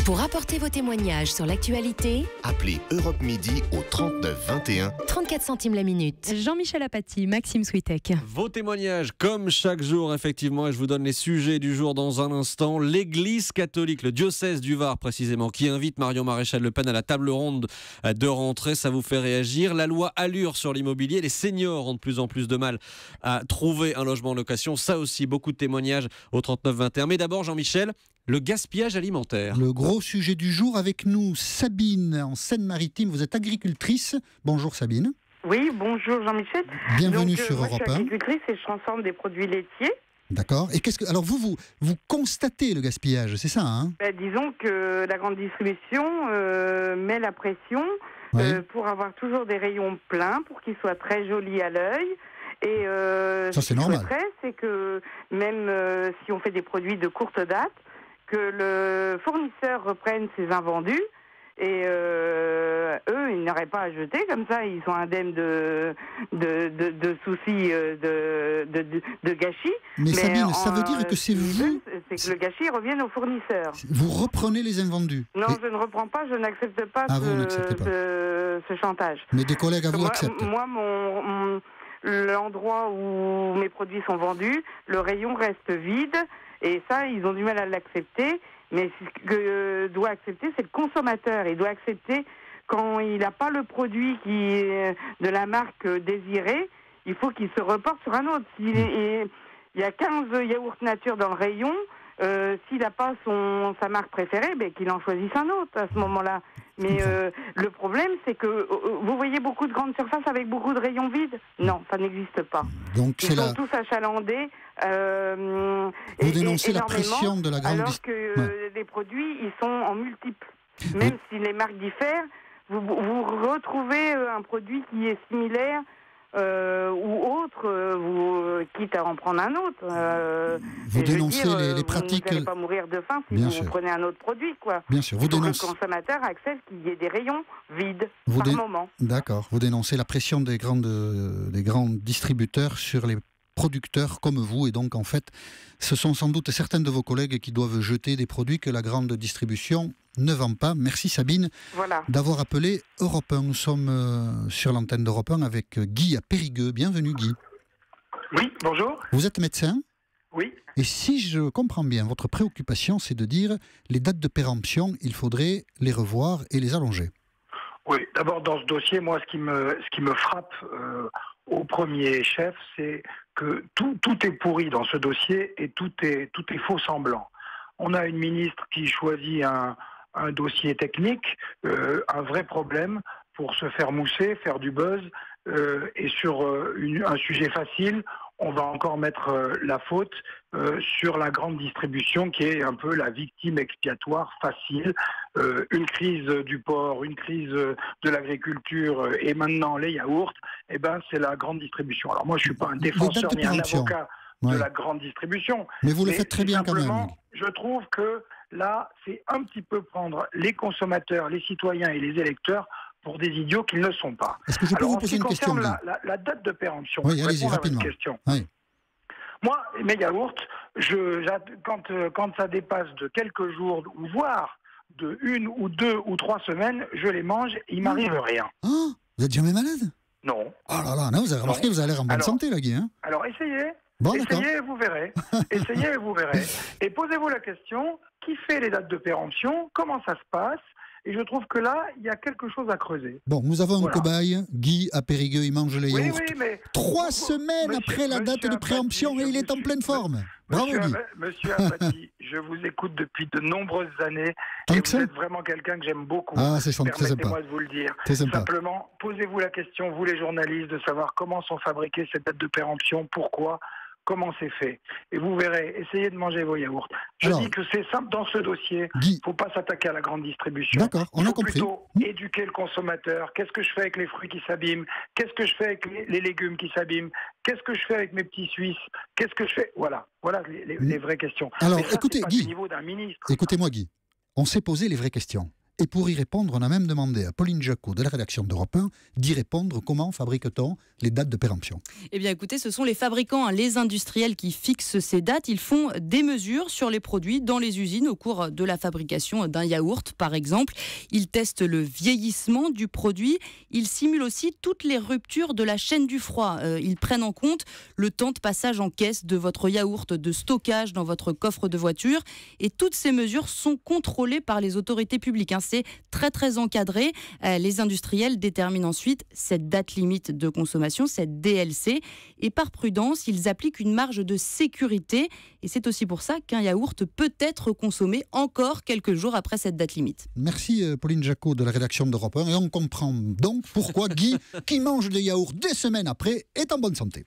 Pour apporter vos témoignages sur l'actualité, appelez Europe Midi au 39 21. 34 centimes la minute. Jean-Michel Apathy, Maxime Switek. Vos témoignages, comme chaque jour, effectivement, et je vous donne les sujets du jour dans un instant. L'Église catholique, le diocèse du Var précisément, qui invite Marion Maréchal Le Pen à la table ronde de rentrée, ça vous fait réagir. La loi Allure sur l'immobilier, les seniors ont de plus en plus de mal à trouver un logement en location. Ça aussi, beaucoup de témoignages au 39 21. Mais d'abord, Jean-Michel, le gaspillage alimentaire. Le gros sujet du jour avec nous, Sabine, en Seine-Maritime. Vous êtes agricultrice. Bonjour Sabine. Oui, bonjour Jean-Michel. Bienvenue sur moi, Europe 1. Je suis agricultrice et je transforme des produits laitiers. D'accord. Et alors vous constatez le gaspillage, c'est ça, hein? Disons que la grande distribution met la pression pour avoir toujours des rayons pleins, pour qu'ils soient très jolis à l'œil. Et ça, c'est normal. Ce que je souhaiterais, c'est que même si on fait des produits de courte date, que le fournisseur reprenne ses invendus et eux, ils n'auraient pas à jeter, comme ça ils sont indemnes de soucis de gâchis. Mais Sabine, ça veut dire que c'est vous... C'est que le gâchis revienne au fournisseur. Vous reprenez les invendus? Non, je ne reprends pas, je n'accepte pas, ce chantage. Mais des collègues à vous acceptent? Moi, l'endroit où mes produits sont vendus, le rayon reste vide. Et ça, ils ont du mal à l'accepter. Mais ce que doit accepter, c'est le consommateur. Il doit accepter quand il n'a pas le produit qui est de la marque désirée, il faut qu'il se reporte sur un autre. S'il y a 15 yaourts nature dans le rayon, s'il n'a pas sa marque préférée, qu'il en choisisse un autre à ce moment-là. Mais le problème, c'est que vous voyez beaucoup de grandes surfaces avec beaucoup de rayons vides. Non, ça n'existe pas. Donc ils sont tous achalandés. Vous dénoncez la pression de la grande alors que les produits, ils sont en multiples. Même si les marques diffèrent, vous retrouvez un produit qui est similaire ou autre, quitte à en prendre un autre. Vous dénoncez les pratiques. Vous n'allez pas mourir de faim si vous prenez un autre produit, quoi. Bien sûr, vous dénoncez. Le consommateur accepte qu'il y ait des rayons vides par moment. D'accord. Vous dénoncez la pression des grands distributeurs sur les producteurs comme vous, et donc en fait ce sont sans doute certains de vos collègues qui doivent jeter des produits que la grande distribution ne vend pas. Merci Sabine d'avoir appelé Europe 1. Nous sommes sur l'antenne d'Europe 1 avec Guy à Périgueux. Bienvenue Guy. Oui, bonjour. Vous êtes médecin? Oui. Et si je comprends bien, votre préoccupation c'est de dire les dates de péremption, il faudrait les revoir et les allonger. Oui, d'abord dans ce dossier, moi ce qui me frappe au premier chef, c'est que tout est pourri dans ce dossier et tout est faux semblant. On a une ministre qui choisit un dossier technique, un vrai problème pour se faire mousser, faire du buzz, et sur un sujet facile, on va encore mettre la faute sur la grande distribution qui est un peu la victime expiatoire facile. Une crise du porc, une crise de l'agriculture et maintenant les yaourts, c'est la grande distribution. Alors moi je ne suis pas un défenseur ni un avocat de la grande distribution. Mais vous le faites très bien quand même. Je trouve que là c'est un petit peu prendre les consommateurs, les citoyens et les électeurs pour des idiots qu'ils ne sont pas. Est-ce que je peux vous poser une question? La date de péremption. Oui, allez-y, rapidement. Oui. Moi, mes yaourts, quand ça dépasse de quelques jours, ou voire de 1 ou 2 ou 3 semaines, je les mange et il m'arrive rien. Oh, vous êtes jamais malade? Non. Oh là là, non, vous avez remarqué, vous avez l'air en bonne santé, là, Guy. Hein? Alors, essayez. Bon, essayez et vous verrez. Essayez et vous verrez. Et posez-vous la question, qui fait les dates de péremption? Comment ça se passe? Et je trouve que là, il y a quelque chose à creuser. Bon, nous avons un cobaye, Guy à Périgueux, il mange les yaourts. Oui, mais 3 semaines après la date de préemption et il est en pleine forme. Bravo, Guy. Monsieur Apathy, je vous écoute depuis de nombreuses années et vous êtes vraiment quelqu'un que j'aime beaucoup. Ah, c'est sympa. Permettez-moi de vous le dire. Simplement, posez-vous la question, vous les journalistes, de savoir comment sont fabriquées ces dates de péremption, pourquoi, comment c'est fait. Et vous verrez, essayez de manger vos yaourts. Je dis que c'est simple dans ce dossier. Il ne faut pas s'attaquer à la grande distribution. D'accord, on a compris. Il faut plutôt éduquer le consommateur. Qu'est-ce que je fais avec les fruits qui s'abîment? Qu'est-ce que je fais avec les légumes qui s'abîment? Qu'est-ce que je fais avec mes petits Suisses? Qu'est-ce que je fais? Voilà les vraies questions. Alors, mais ça, écoutez, c'est pas Guy, du niveau d'un ministre. écoutez-moi, Guy. On s'est posé les vraies questions. Et pour y répondre, on a même demandé à Pauline Jacot de la rédaction d'Europe 1 d'y répondre. Comment fabrique-t-on les dates de péremption? Eh bien écoutez, ce sont les fabricants, les industriels qui fixent ces dates. Ils font des mesures sur les produits dans les usines au cours de la fabrication d'un yaourt, par exemple. Ils testent le vieillissement du produit. Ils simulent aussi toutes les ruptures de la chaîne du froid. Ils prennent en compte le temps de passage en caisse de votre yaourt, de stockage dans votre coffre de voiture. Et toutes ces mesures sont contrôlées par les autorités publiques. C'est très très encadré. Les industriels déterminent ensuite cette date limite de consommation, cette DLC. Et par prudence, ils appliquent une marge de sécurité. Et c'est aussi pour ça qu'un yaourt peut être consommé encore quelques jours après cette date limite. Merci Pauline Jacot de la rédaction d'Europe 1. Et on comprend donc pourquoi Guy, qui mange des yaourts des semaines après, est en bonne santé.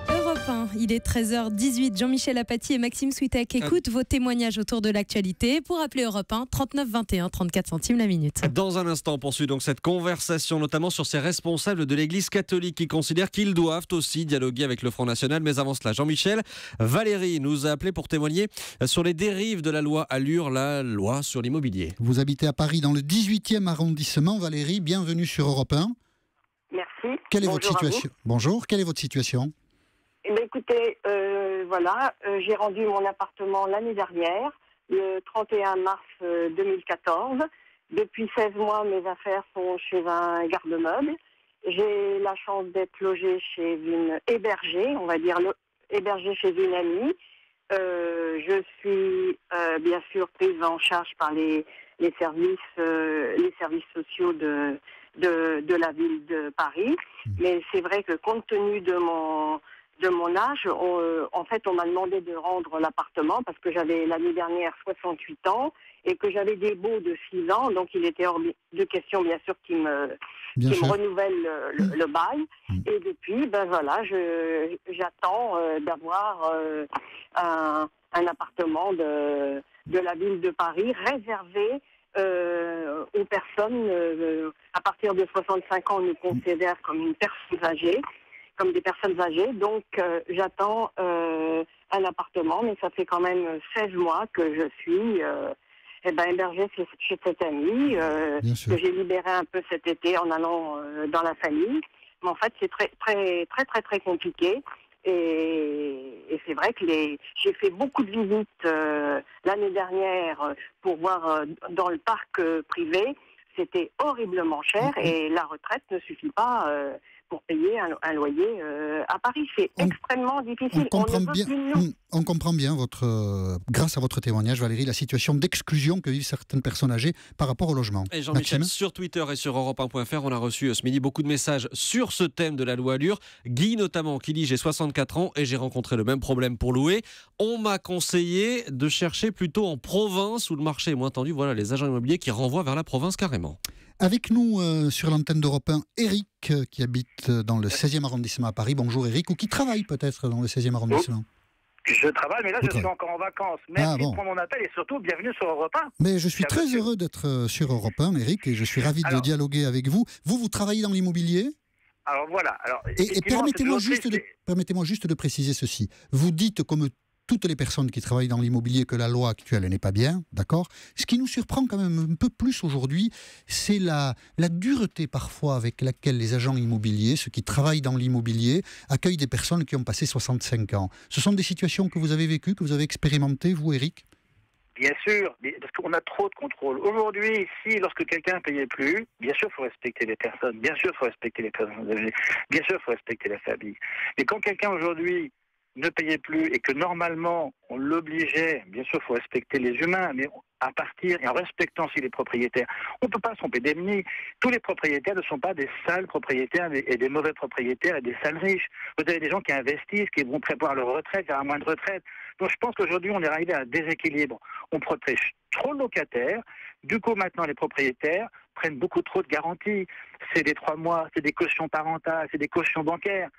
Europe 1, il est 13h18. Jean-Michel Apathy et Maxime Switek écoutent vos témoignages autour de l'actualité. Pour appeler Europe 1, 39 21, 34 centimes la minute. Dans un instant, on poursuit donc cette conversation, notamment sur ces responsables de l'Église catholique qui considèrent qu'ils doivent aussi dialoguer avec le Front National. Mais avant cela, Jean-Michel, Valérie nous a appelé pour témoigner sur les dérives de la loi Allure, la loi sur l'immobilier. Vous habitez à Paris dans le 18e arrondissement. Valérie, bienvenue sur Europe 1. Merci. Quelle est Bonjour votre situation? Bonjour, quelle est votre situation? Eh bien, écoutez, j'ai rendu mon appartement l'année dernière, le 31 mars 2014. Depuis 16 mois, mes affaires sont chez un garde-meuble. J'ai la chance d'être logée chez une hébergée, on va dire hébergée chez une amie. Je suis bien sûr prise en charge par les services sociaux de la ville de Paris. Mais c'est vrai que compte tenu de mon âge, en fait, on m'a demandé de rendre l'appartement parce que j'avais l'année dernière 68 ans et que j'avais des baux de 6 ans. Donc, il était hors de question, bien sûr, qui me renouvelle le bail. Et depuis, j'attends d'avoir un appartement de la ville de Paris réservé aux personnes à partir de 65 ans. On nous considère comme des personnes âgées. Donc, j'attends un appartement, mais ça fait quand même 16 mois que je suis hébergée chez cette amie, que j'ai libéré un peu cet été en allant dans la famille. Mais en fait, c'est très, très, très, très, très compliqué. Et c'est vrai que j'ai fait beaucoup de visites l'année dernière pour voir dans le parc privé. C'était horriblement cher et la retraite ne suffit pas pour payer un loyer à Paris. C'est extrêmement difficile. On comprend bien grâce à votre témoignage, Valérie, la situation d'exclusion que vivent certaines personnes âgées par rapport au logement. Et Jean-Michel, sur Twitter et sur Europe1.fr, on a reçu ce midi beaucoup de messages sur ce thème de la loi Allure. Guy notamment, qui dit « J'ai 64 ans et j'ai rencontré le même problème pour louer. On m'a conseillé de chercher plutôt en province où le marché est moins tendu. » Voilà les agents immobiliers qui renvoient vers la province carrément. Avec nous sur l'antenne d'Europe 1, Eric, qui habite dans le 16e arrondissement à Paris. Bonjour Eric, ou qui travaille peut-être dans le 16e arrondissement. Je travaille, mais là je suis encore en vacances. Merci de prendre mon appel et surtout bienvenue sur Europe 1. Mais je suis très heureux d'être sur Europe 1, Eric, et je suis ravi de dialoguer avec vous. Vous travaillez dans l'immobilier ? Alors voilà. Et permettez-moi juste de préciser ceci. Vous dites, comme toutes les personnes qui travaillent dans l'immobilier, que la loi actuelle n'est pas bien, d'accord ? Ce qui nous surprend quand même un peu plus aujourd'hui, c'est la dureté parfois avec laquelle les agents immobiliers, ceux qui travaillent dans l'immobilier, accueillent des personnes qui ont passé 65 ans. Ce sont des situations que vous avez vécues, que vous avez expérimentées, vous, Eric ? Bien sûr, parce qu'on a trop de contrôle. Aujourd'hui, lorsque quelqu'un ne payait plus, bien sûr, il faut respecter les personnes, bien sûr, il faut respecter les personnes âgées, bien sûr, il faut respecter la famille. Mais quand quelqu'un aujourd'hui ne payait plus et que normalement on l'obligeait, bien sûr il faut respecter les humains, mais à partir et en respectant aussi les propriétaires. On ne peut pas se tromper d'ennemis. Tous les propriétaires ne sont pas des sales propriétaires et des mauvais propriétaires et des sales riches. Vous avez des gens qui investissent, qui vont prévoir leur retraite, vers un moins de retraite. Donc je pense qu'aujourd'hui on est arrivé à un déséquilibre. On protège trop le locataire. Du coup maintenant les propriétaires prennent beaucoup trop de garanties. C'est des 3 mois, c'est des cautions parentales, c'est des cautions bancaires.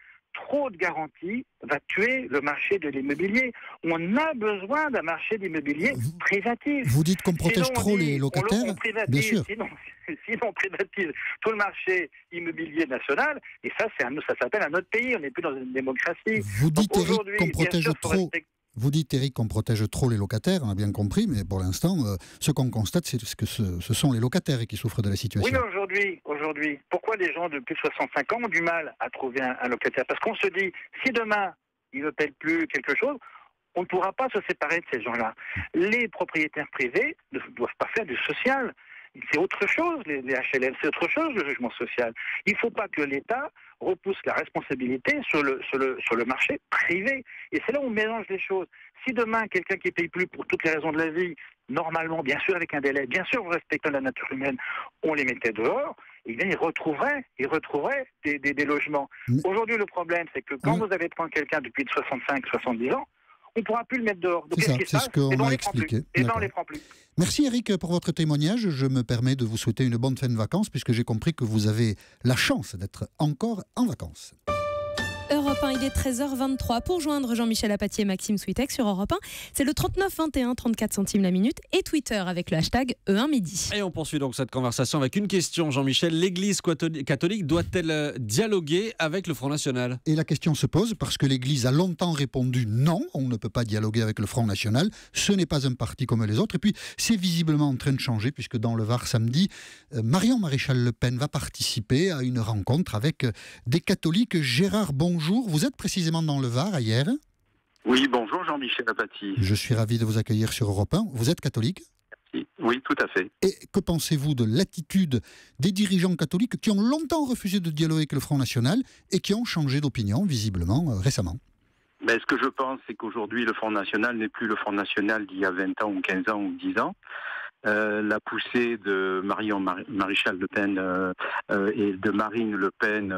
Trop de garanties va tuer le marché de l'immobilier. On a besoin d'un marché d'immobilier privatif. Vous dites qu'on protège trop les locataires ? On privatise, bien sûr. Sinon on privatise tout le marché immobilier national. Et ça s'appelle un autre pays. On n'est plus dans une démocratie. Vous dites, Eric, qu'on protège trop... Vous dites, Eric, qu'on protège trop les locataires, on a bien compris, mais pour l'instant, ce qu'on constate, c'est que ce sont les locataires qui souffrent de la situation. Oui, mais aujourd'hui, pourquoi les gens de plus de 65 ans ont du mal à trouver un locataire? Parce qu'on se dit, si demain, ils ne payent plus quelque chose, on ne pourra pas se séparer de ces gens-là. Les propriétaires privés ne doivent pas faire du social. C'est autre chose, les HLM, c'est autre chose, le jugement social. Il ne faut pas que l'État repousse la responsabilité sur le marché privé. Et c'est là où on mélange les choses. Si demain, quelqu'un qui ne paye plus pour toutes les raisons de la vie, normalement, bien sûr avec un délai, bien sûr en respectant la nature humaine, on les mettait dehors, eh bien, ils retrouveraient des logements. Aujourd'hui, le problème, c'est que quand vous allez prendre quelqu'un depuis 65, 70 ans, on ne pourra plus le mettre dehors. Donc, c'est ce qu'on m'a expliqué. Et ben, on les prend plus. Merci Eric pour votre témoignage. Je me permets de vous souhaiter une bonne fin de vacances puisque j'ai compris que vous avez la chance d'être encore en vacances. Europe 1, il est 13h23. Pour joindre Jean-Michel Apathy et Maxime Switek sur Europe 1, c'est le 39 21 34 centimes la minute et Twitter avec le hashtag E1 midi. Et on poursuit donc cette conversation avec une question, Jean-Michel. L'Église catholique doit-elle dialoguer avec le Front National? Et la question se pose parce que l'Église a longtemps répondu non, on ne peut pas dialoguer avec le Front National, ce n'est pas un parti comme les autres. Et puis c'est visiblement en train de changer puisque dans le Var samedi, Marion Maréchal Le Pen va participer à une rencontre avec des catholiques. Gérard, bonjour. Vous êtes précisément dans le Var, hier. Oui, bonjour Jean-Michel Apathy. Je suis ravi de vous accueillir sur Europe 1. Vous êtes catholique? Oui, tout à fait. Et que pensez-vous de l'attitude des dirigeants catholiques qui ont longtemps refusé de dialoguer avec le Front National et qui ont changé d'opinion, visiblement, récemment? Ben, ce que je pense, c'est qu'aujourd'hui, le Front National n'est plus le Front National d'il y a 20 ans ou 15 ans ou 10 ans. La poussée de Marion Maréchal Le Pen et de Marine Le Pen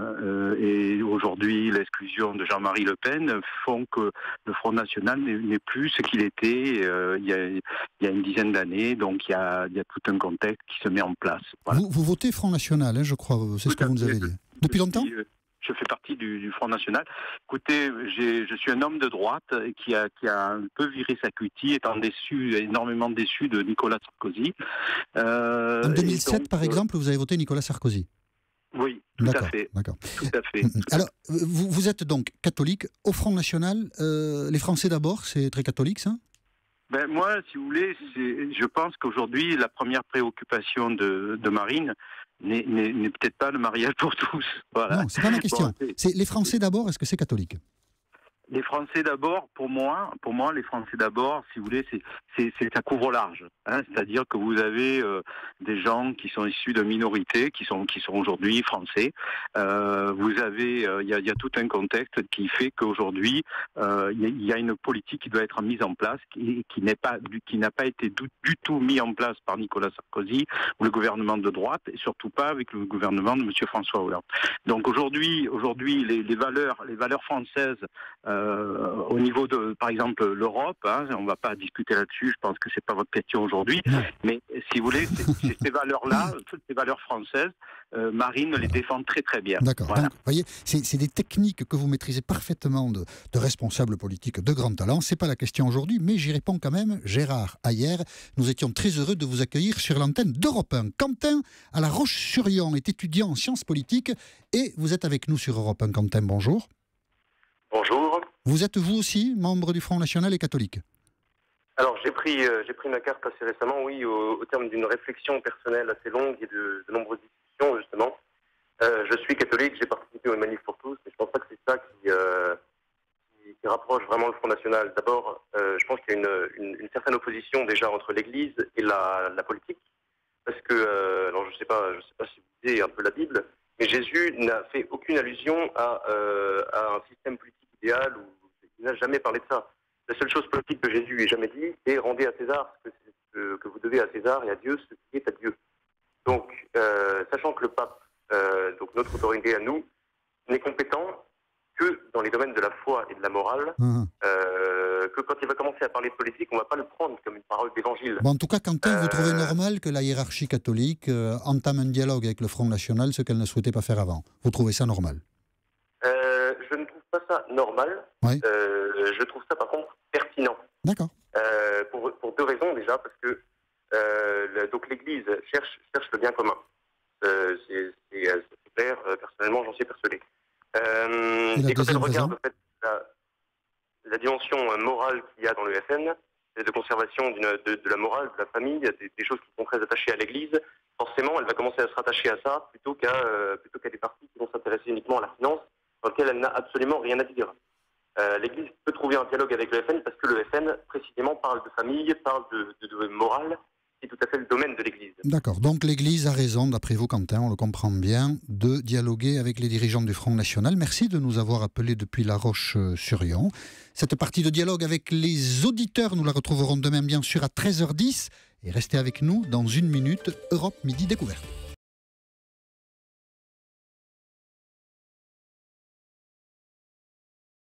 et aujourd'hui l'exclusion de Jean-Marie Le Pen font que le Front National n'est plus ce qu'il était il y a une dizaine d'années. Donc il y a tout un contexte qui se met en place. Voilà. Vous votez Front National, hein, je crois, c'est ce que vous nous avez dit. Depuis longtemps? Je fais partie du Front National. Écoutez, je suis un homme de droite qui a un peu viré sa cutie, étant énormément déçu de Nicolas Sarkozy. En 2007, donc, par exemple, vous avez voté Nicolas Sarkozy? Oui, tout à fait. D'accord. Tout à fait. Alors, vous êtes donc catholique au Front National. Les Français d'abord, c'est très catholique, ça? Ben moi, si vous voulez, je pense qu'aujourd'hui, la première préoccupation de Marine n'est peut-être pas le mariage pour tous. Voilà. Non, c'est pas ma question. Bon, c'est les Français d'abord, est-ce que c'est catholique? Les Français d'abord, pour moi, les Français d'abord, si vous voulez, ça couvre large. Hein, c'est-à-dire que vous avez des gens qui sont issus de minorités, qui sont aujourd'hui français. Vous avez, il y a tout un contexte qui fait qu'aujourd'hui, il y a une politique qui doit être mise en place, qui n'a pas été du tout mis en place par Nicolas Sarkozy ou le gouvernement de droite, et surtout pas avec le gouvernement de M. François Hollande. Donc aujourd'hui, les valeurs françaises. Au niveau de, par exemple, l'Europe, hein, on ne va pas discuter là-dessus, je pense que ce n'est pas votre question aujourd'hui, mais si vous voulez, ces valeurs-là, toutes ces valeurs françaises, Marine les défend très très bien. D'accord, voilà. Donc, vous voyez, c'est des techniques que vous maîtrisez parfaitement de responsables politiques de grand talent, ce n'est pas la question aujourd'hui, mais j'y réponds quand même. Gérard, hier, nous étions très heureux de vous accueillir sur l'antenne d'Europe 1. Quentin, à La Roche-sur-Yon, est étudiant en sciences politiques et vous êtes avec nous sur Europe 1. Quentin, bonjour. Bonjour. Vous êtes vous aussi membre du Front National et catholique? Alors j'ai pris ma carte assez récemment, oui, au terme d'une réflexion personnelle assez longue et de nombreuses discussions justement. Je suis catholique, j'ai participé aux manifs pour tous, mais je pense pas que c'est ça qui rapproche vraiment le Front National. D'abord, je pense qu'il y a une certaine opposition déjà entre l'Église et la politique, parce que alors je sais pas si vous lisez un peu la Bible, mais Jésus n'a fait aucune allusion à un système politique idéal, ou il n'a jamais parlé de ça. La seule chose politique que Jésus ait jamais dit, c'est rendez à César ce que vous devez à César et à Dieu ce qui est à Dieu. Donc, sachant que le pape, donc notre autorité à nous, n'est compétent que dans les domaines de la foi et de la morale, que quand il va commencer à parler de politique, on ne va pas le prendre comme une parole d'évangile. Bon, en tout cas, Quentin, vous trouvez normal que la hiérarchie catholique entame un dialogue avec le Front National, ce qu'elle ne souhaitait pas faire avant? Vous trouvez ça normal? Je ne trouve pas ça normal. Oui. Je trouve ça, par contre, pertinent. D'accord. Pour deux raisons, déjà, parce que donc l'Église cherche le bien commun. C'est clair, personnellement, j'en suis persuadé. Et quand elle regarde, en fait, la dimension morale qu'il y a dans le FN, de conservation de la morale, de la famille, des choses qui sont très attachées à l'Église, forcément, elle va commencer à se rattacher à ça plutôt qu'à des partis qui vont s'intéresser uniquement à la finance, dans lequel elle n'a absolument rien à dire. L'Église peut trouver un dialogue avec le FN parce que le FN, précisément, parle de famille, parle de morale. C'est tout à fait le domaine de l'Église. D'accord. Donc l'Église a raison, d'après vous, Quentin, on le comprend bien, de dialoguer avec les dirigeants du Front National. Merci de nous avoir appelés depuis La Roche-sur-Yon. Cette partie de dialogue avec les auditeurs, nous la retrouverons demain, bien sûr, à 13h10. Et restez avec nous dans 1 minute, Europe Midi Découverte.